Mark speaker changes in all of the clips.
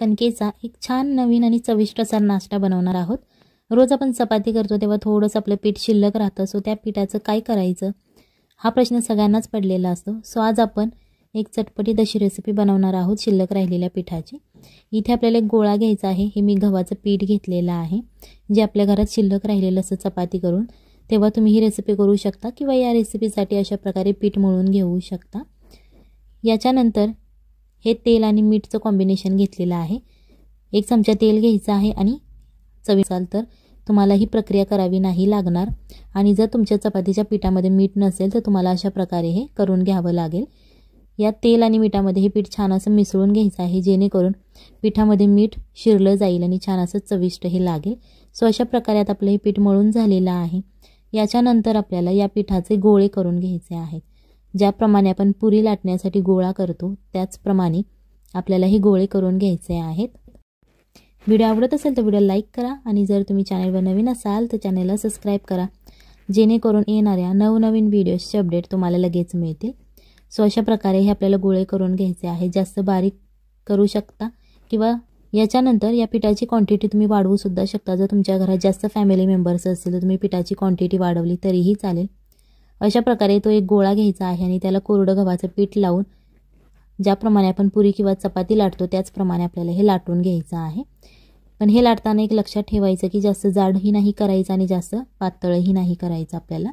Speaker 1: कणकेचा एक छान नवीन आणि चविष्ट असा नाश्ता बनवणार आहोत। रोज आपण चपाती करतो तेव्हा थोडंसं आपलं पीठ शिल्लक राहतं, सो त्या पिठाचं काय करायचं हा प्रश्न सगळ्यांनाच पडलेला असतो। सो आज आपण एक चटपटीत अशी रेसिपी बनवणार आहोत शिल्लक राहिलेल्या पिठाची। इथे आपल्याला एक गोळा घ्यायचा आहे। हे मी गव्हाचं पीठ घेतलेलं आहे, जे आपल्या घरात शिल्लक राहिलेलं असं चपाती करून तेव्हा तुम्ही ही रेसिपी करू शकता किंवा या रेसिपीसाठी अशा प्रकारे पीठ मळून घेऊ शकता। याच्यानंतर हे तेल आणि मीठचं कॉम्बिनेशन घेतलेलं आहे। एक चमचा तेल घ्यायचा आहे आणि चवीनुसार तर तुम्हाला ही प्रक्रिया करावी नाही लागणार। आणि जर तुमच्या चपातीच्या पिठामध्ये मीठ नसेल तर तुम्हाला अशा प्रकारे हे करून घ्यावं लागेल। या तेल आणि मिठामध्ये हे पीठ छान असं मिसळून घ्यायचं आहे, जेणेकरून पिठामध्ये मीठ शिरलं जाईल आणि छान असं चविष्ट हे लागेल। सो अशा प्रकारे आता आपलं हे पीठ मळून झालेलं आहे। याच्यानंतर आपल्याला या पिठाचे गोळे करून घ्यायचे आहेत। ज्याप्रमाणे आपण पुरी लाटण्यासाठी गोळा करतो त्याचप्रमाणे आपल्याला हे गोळे करून घ्यायचे आहेत। व्हिडिओ आवडत असेल तर व्हिडिओ लाईक करा आणि जर तुम्ही चॅनलवर नवीन असाल तर चॅनलला सबस्क्राइब करा, जेणेकरून येणाऱ्या नवनवीन व्हिडिओजचे अपडेट तुम्हाला लगेच मिळतील। सो अशा प्रकारे हे आपल्याला गोळे करून घ्यायचे आहे। जास्त बारीक करू शकता किंवा याच्यानंतर या पिठाची क्वांटिटी तुम्ही वाढवू सुद्धा शकता। जर तुमच्या घरात जास्त फॅमिली मेंबर्स असतील तर तुम्ही पिठाची क्वांटिटी वाढवली तरीही चालेल। अशा प्रकारे तो एक गोळा घ्यायचा आहे आणि त्याला कोरडं गव्हाचं पीठ लावून ज्याप्रमाणे आपण पुरी किंवा चपाती लाटतो त्याचप्रमाणे आपल्याला हे लाटून घ्यायचं आहे। पण हे लाटताना एक लक्षात ठेवायचं की जास्त जाडही नाही करायचं आणि जास्त पातळही नाही करायचं, आपल्याला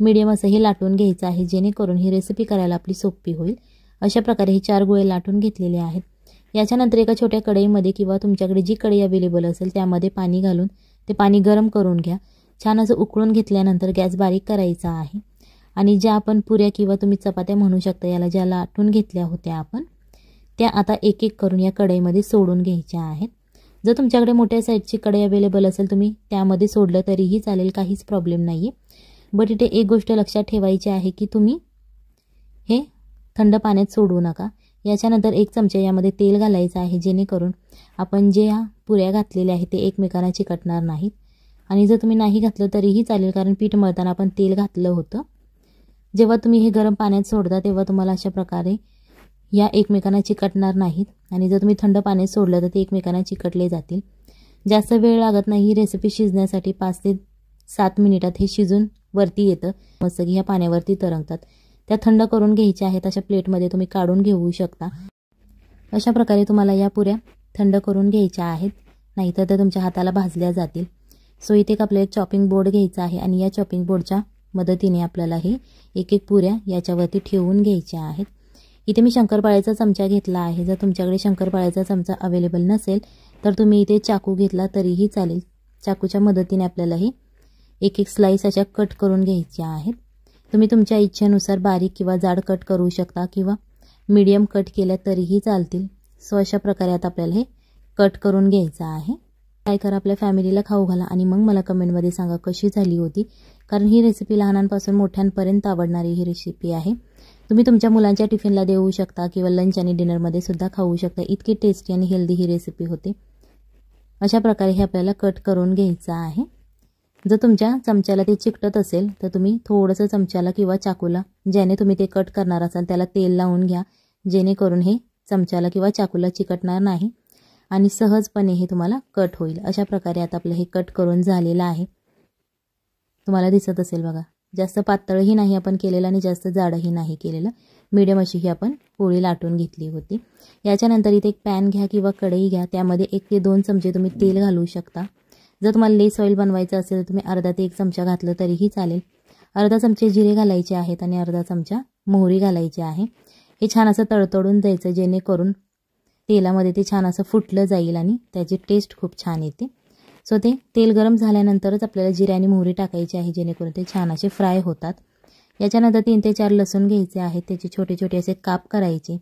Speaker 1: मीडियम असं हे लाटून घ्यायचं आहे, जेणेकरून ही रेसिपी करायला आपली सोपी होईल। अशा प्रकारे हे 4 गोळे लाटून घेतलेले आहेत। याच्यानंतर एका छोट्या कढईमध्ये किंवा तुमच्याकडे जी कढई अवेलेबल असेल त्यामध्ये पाणी घालून ते पाणी गरम करून घ्या। छान असं उकळून घेतल्यानंतर गॅस बारीक करायचा आहे आणि ज्या आपण पुऱ्या किंवा तुम्ही चपात्या म्हणू शकता याला ज्या लाटून घेतल्या होत्या आपण, त्या आता एक एक करून या कढईमध्ये सोडून घ्यायच्या आहेत। जर तुमच्याकडे मोठ्या साईजची कढई अवेलेबल असेल तुम्ही त्यामध्ये सोडलं तरीही चालेल, काहीच प्रॉब्लेम नाही आहे। बट इथे एक गोष्ट लक्षात ठेवायची आहे की तुम्ही हे थंड पाण्यात सोडू नका। याच्यानंतर एक चमचा यामध्ये तेल घालायचं आहे, जेणेकरून आपण जे पुऱ्या घातलेल्या आहेत ते एकमेकांना चिकटणार नाहीत। आणि जर तुम्ही नाही घातलं तरीही चालेल, कारण पीठ मळताना आपण तेल घातलं होतं। जेव्हा तुम्ही हे गरम पाण्यात सोडता तेव्हा तुम्हाला अशा प्रकारे या एकमेकांना चिकटणार नाहीत आणि जर तुम्ही थंड पाण्यात सोडलं तर ते एकमेकांना चिकटले जातील। जास्त वेळ लागत नाही ही रेसिपी शिजण्यासाठी, 5 ते 7 मिनिटात हे शिजून वरती येतं। मस्त की ह्या पाण्यावरती तरंगतात, त्या थंड करून घ्यायच्या आहेत। अशा प्लेटमध्ये तुम्ही काढून घेऊ शकता। अशा प्रकारे तुम्हाला या पुऱ्या थंड करून घ्यायच्या आहेत, नाहीतर ते तुमच्या हाताला भाजल्या जातील। सो इथे आपल्याला एक चॉपिंग बोर्ड घ्यायचा आहे आणि या चॉपिंग बोर्डच्या मदतीने आपल्याला हे एक एक पुऱ्या याच्यावरती ठेवून घ्यायच्या आहेत। इथे मी शंकरपाळ्याचा चमचा घेतला आहे। जर तुमच्याकडे शंकरपाळ्याचा चमचा अवेलेबल नसेल तर तुम्ही इथे चाकू घेतला तरीही चालेल। चाकूच्या मदतीने आपल्याला हे एक एक स्लाइस अशा कट करून घ्यायच्या आहेत। तुम्ही तुमच्या इच्छेनुसार बारीक किंवा जाड कट करू शकता किंवा मीडियम कट केल्या तरीही चालतील। सो अशा प्रकारे आता आपल्याला हे कट करून घ्यायचं आहे। ट्राय करा, आपल्या फॅमिलीला खाऊ घाला आणि मग मला कमेंटमध्ये सांगा कशी झाली होती, कारण ही रेसिपी लहानांपासून मोठ्यांपर्यंत आवडणारी ही रेसिपी आहे। तुम्ही तुमच्या मुलांच्या टिफिनला देऊ शकता किंवा लंच आणि डिनरमध्ये सुद्धा खाऊ शकता। इतकी टेस्टी आणि हेल्दी ही रेसिपी होते। अशा प्रकारे हे आपल्याला कट करून घ्यायचं आहे। जर तुमच्या चमच्याला ते चिकटत असेल तर तुम्ही थोडंसं चमच्याला किंवा चाकूला ज्याने तुम्ही ते कट करणार असाल त्याला तेल लावून घ्या, जेणेकरून हे चमच्याला किंवा चाकूला चिकटणार नाही आणि सहजपणे हे तुम्हाला कट होईल। अशा प्रकारे आता आपलं हे कट करून झालेलं आहे। तुम्हाला दिसत असेल बघा, जास्त पातळही नाही आपण केलेलं आणि जास्त जाडही नाही केलेलं, मीडियम अशी ही आपण पोळी लाटून घेतली होती। याच्यानंतर इथे एक पॅन घ्या किंवा कढई घ्या, त्यामध्ये 1 ते 2 चमचे तुम्ही तेल घालू शकता। जर तुम्हाला लेस ऑइल बनवायचं असेल तर तुम्ही अर्धा ते 1 चमचा घातलं तरीही चालेल। अर्धा चमचे जिरे घालायचे आहेत आणि अर्धा चमचा मोहरी घालायची आहे। हे छान असं तडतडून द्यायचं, जेणेकरून तेलामध्ये ते छान असं फुटलं जाईल आणि त्याची टेस्ट खूप छान येते। सो ते तेल गरम झाल्यानंतरच आपल्याला जिरे आणि मोहरी टाकायची आहे, जेणेकरून ते छान असे फ्राय होतात। याच्यानंतर 3 ते 4 लसूण घ्यायचे आहेत, त्याचे छोटे छोटे असे काप करायचे।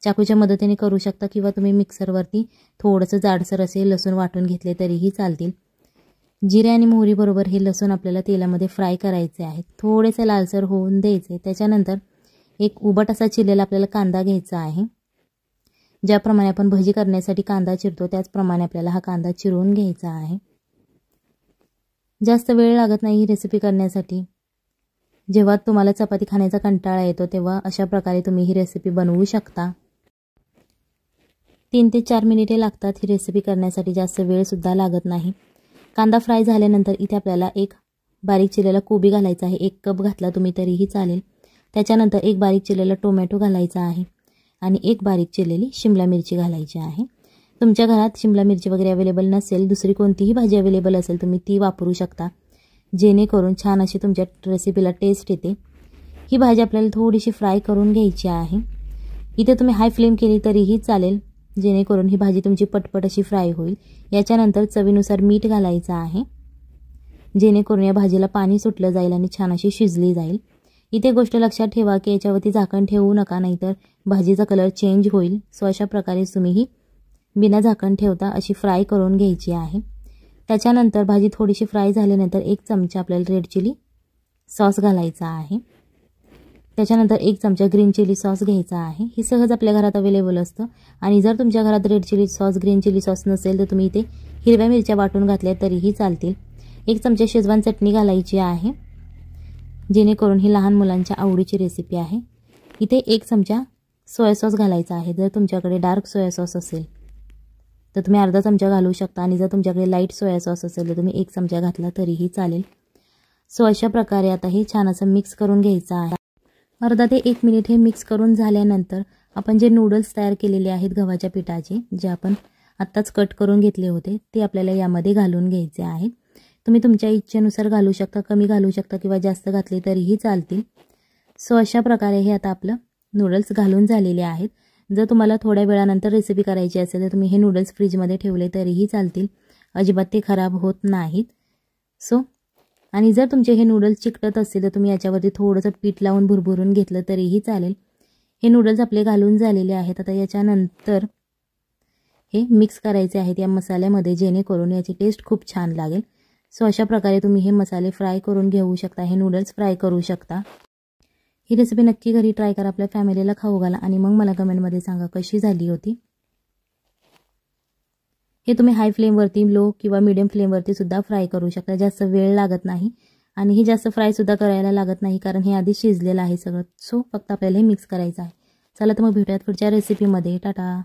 Speaker 1: चाकूच्या मदतीने करू शकता किंवा तुम्ही मिक्सरवरती थोडंसं जाडसर असे लसूण वाटून घेतले तरीही चालतील। जिरे आणि मोहरी बरोबर हे लसूण आपल्याला तेलामध्ये फ्राय करायचे आहेत, थोडेसे लालसर होऊन द्यायचे। त्याच्यानंतर एक उभट असा चिरलेला आपल्याला कांदा घ्यायचा आहे। ज्याप्रमाणे आपण भजी करण्यासाठी कांदा चिरतो त्याचप्रमाणे आपल्याला हा कांदा चिरून घ्यायचा आहे। जास्त वेळ लागत नाही ही रेसिपी करण्यासाठी। जेव्हा तुम्हाला चपाती खाण्याचा कंटाळा येतो तेव्हा अशा प्रकारे तुम्ही ही रेसिपी बनवू शकता। 3 ते 4 मिनिटे लागतात ही रेसिपी करण्यासाठी, जास्त वेळसुद्धा लागत नाही। कांदा फ्राय झाल्यानंतर इथे आपल्याला एक बारीक चिरलेला कोबी घालायचा आहे। 1 कप घातला तुम्ही तरीही चालेल। त्याच्यानंतर एक बारीक चिरलेला टोमॅटो घालायचा आहे आणि एक बारीक चिरलेली शिमला मिरची घालायची आहे। तुमच्या घरात शिमला मिरची वगैरे अवेलेबल नसेल, दुसरी कोणतीही भाजी अवेलेबल असेल तुम्ही ती वापरू शकता, जेणेकरून छान अशी तुमच्या रेसिपीला टेस्ट येते। ही भाजी आपल्याला थोडीशी फ्राय करून घ्यायची आहे। इथे तुम्ही हाय फ्लेम केली तरीही चालेल, जेणेकरून ही भाजी तुमची पटपट अशी फ्राय होईल। याच्यानंतर चवीनुसार मीठ घालायचं आहे, जेणेकरून या भाजीला पाणी सुटलं जाईल आणि छान अशी शिजली जाईल। इथे गोष्ट लक्षात ठेवा की याच्यावरती झाकण ठेवू नका, नाहीतर भाजीचा कलर चेंज होईल। सो अशा प्रकारे तुम्ही ही बिना झाकण ठेवता अशी फ्राय करून घ्यायची आहे। त्याच्यानंतर भाजी थोडीशी फ्राय झाल्यानंतर 1 चमचा आपल्याला रेड चिली सॉस घालायचा आहे। त्याच्यानंतर 1 चमचा ग्रीन चिली सॉस घ्यायचा आहे। ही सहज आपल्या घरात अवेलेबल असतं आणि जर तुमच्या घरात red chili sauce green chili sauce नसेल तर तुम्ही इथे हिरव्या मिरच्या वाटून घातल्या तरीही चालतील। 1 चमचा शेजवान चटणी घालायची आहे, जेणेकरून ही लहान मुलांच्या आवडीची रेसिपी आहे। इथे 1 चमचा सोया सॉस घालायचा आहे। जर तुमच्याकडे डार्क सोया सॉस असेल तर तुम्ही अर्धा चमचा घालू शकता आणि जर तुमच्याकडे लाईट सोया सॉस असेल तर तुम्ही 1 चमचा घातला तरीही चालेल। सो अशा प्रकारे आता हे छान असं मिक्स करून घ्यायचं आहे। अर्धा ते 1 मिनिट हे मिक्स करून झाल्यानंतर आपण जे नूडल्स तयार केलेले आहेत गव्हाच्या पिठाचे, जे आपण आत्ताच कट करून घेतले होते, ते आपल्याला यामध्ये घालून घ्यायचे आहेत। तुम्ही तुमच्या इच्छेनुसार घालू शकता, कमी घालू शकता किंवा जास्त घातले तरीही चालतील। सो अशा प्रकारे हे आता आपलं नूडल्स घालून झालेले आहेत। जर तुम्हाला थोड्या वेळानंतर रेसिपी करायची असेल तर तुम्ही हे नूडल्स फ्रीजमध्ये ठेवले तरीही चालतील, अजिबात ते खराब होत नाहीत। सो आणि जर तुमचे हे नूडल्स चिकटत असतील तर तुम्ही याच्यावरती थोडंसं पीठ लावून भुरभुरून घेतलं तरीही चालेल। हे नूडल्स आपले घालून झालेले आहेत। आता याच्यानंतर हे मिक्स करायचे आहेत या मसाल्यामध्ये, जेणेकरून याची टेस्ट खूप छान लागेल। सो अशा प्रकारे तुम्ही हे मसाले फ्राय करून घेऊ शकता, हे नूडल्स फ्राय करू शकता। ही रेसिपी नक्की घरी ट्राय करा, आपल्या फॅमिलीला खाऊ घाला आणि मग मला कमेंटमध्ये सांगा कशी झाली होती। हे तुम्ही हाय फ्लेमवरती, लो किंवा मीडियम फ्लेमवरती सुद्धा फ्राय करू शकता, जास्त वेळ लागत नाही आणि हे जास्त फ्राय सुद्धा करायला लागत नाही, कारण हे आधी शिजलेलं आहे सगळं। सो फक्त आपल्याला हे मिक्स करायचं आहे। चला तर मग भेटूयात पुढच्या रेसिपीमध्ये। टाटा।